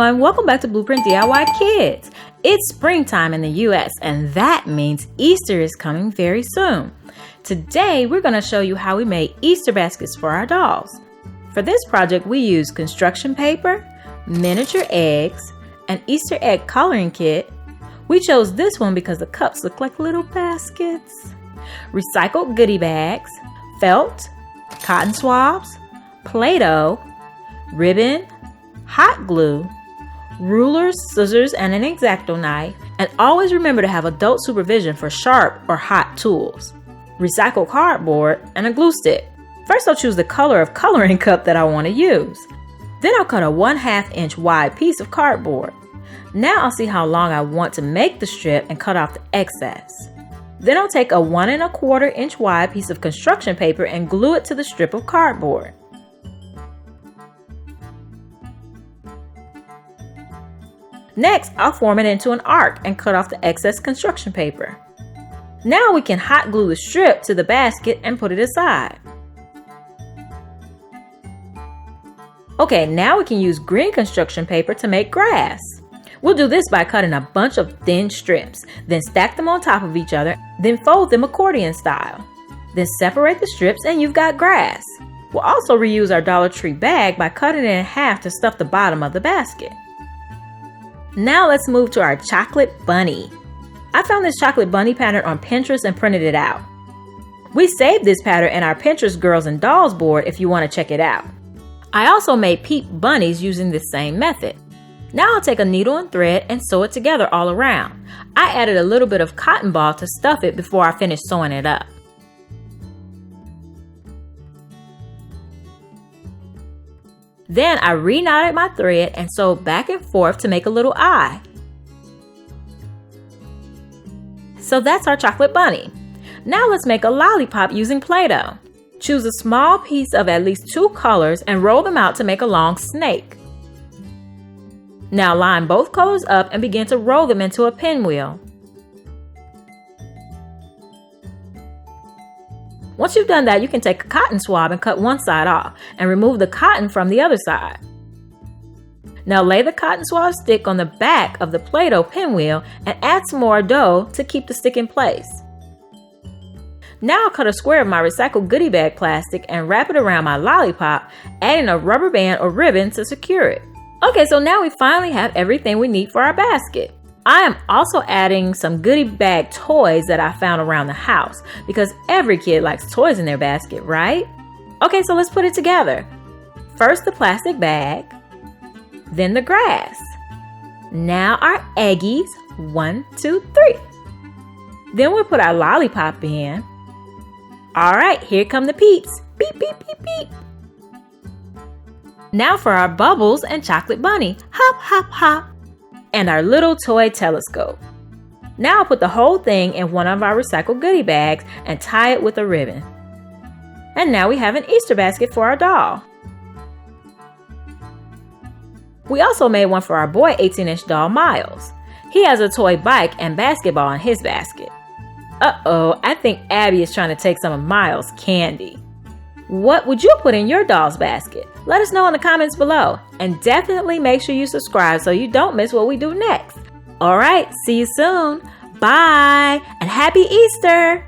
everyone, welcome back to Blueprint DIY Kids. It's springtime in the US and that means Easter is coming very soon. Today we're going to show you how we made Easter baskets for our dolls. For this project we used construction paper, miniature eggs, an Easter egg coloring kit. We chose this one because the cups look like little baskets. Recycled goodie bags, felt, cotton swabs, Play-Doh, ribbon, hot glue, rulers, scissors, and an X-Acto knife, and always remember to have adult supervision for sharp or hot tools. Recycled cardboard and a glue stick. First I'll choose the color of coloring cup that I want to use. Then I'll cut a 1/2 inch wide piece of cardboard. Now I'll see how long I want to make the strip and cut off the excess. Then I'll take a 1 1/4 inch wide piece of construction paper and glue it to the strip of cardboard. Next, I'll form it into an arc and cut off the excess construction paper. Now we can hot glue the strip to the basket and put it aside. Okay, now we can use green construction paper to make grass. We'll do this by cutting a bunch of thin strips, then stack them on top of each other, then fold them accordion style. Then separate the strips and you've got grass. We'll also reuse our Dollar Tree bag by cutting it in half to stuff the bottom of the basket. Now let's move to our chocolate bunny. I found this chocolate bunny pattern on Pinterest and printed it out. We saved this pattern in our Pinterest Girls and Dolls board if you want to check it out. I also made Peep bunnies using this same method. Now I'll take a needle and thread and sew it together all around. I added a little bit of cotton ball to stuff it before I finished sewing it up. Then I re-knotted my thread and sewed back and forth to make a little eye. So that's our chocolate bunny. Now let's make a lollipop using Play-Doh. Choose a small piece of at least 2 colors and roll them out to make a long snake. Now line both colors up and begin to roll them into a pinwheel. Once you've done that, you can take a cotton swab and cut one side off and remove the cotton from the other side. Now lay the cotton swab stick on the back of the Play-Doh pinwheel and add some more dough to keep the stick in place. Now I'll cut a square of my recycled goodie bag plastic and wrap it around my lollipop, adding a rubber band or ribbon to secure it. Okay, so now we finally have everything we need for our basket. I am also adding some goodie bag toys that I found around the house because every kid likes toys in their basket, right? Okay, so let's put it together. First the plastic bag, then the grass. Now our eggies, 1, 2, 3. Then we'll put our lollipop in. All right, here come the peeps. Beep, beep, beep, beep. Now for our bubbles and chocolate bunny. Hop, hop, hop. And our little toy telescope. Now I'll put the whole thing in one of our recycled goodie bags and tie it with a ribbon. And now we have an Easter basket for our doll. We also made one for our boy 18-inch doll Miles. He has a toy bike and basketball in his basket. Uh-oh, I think Abby is trying to take some of Miles' candy. What would you put in your doll's basket? Let us know in the comments below. And definitely make sure you subscribe so you don't miss what we do next. Alright, see you soon. Bye, and happy Easter!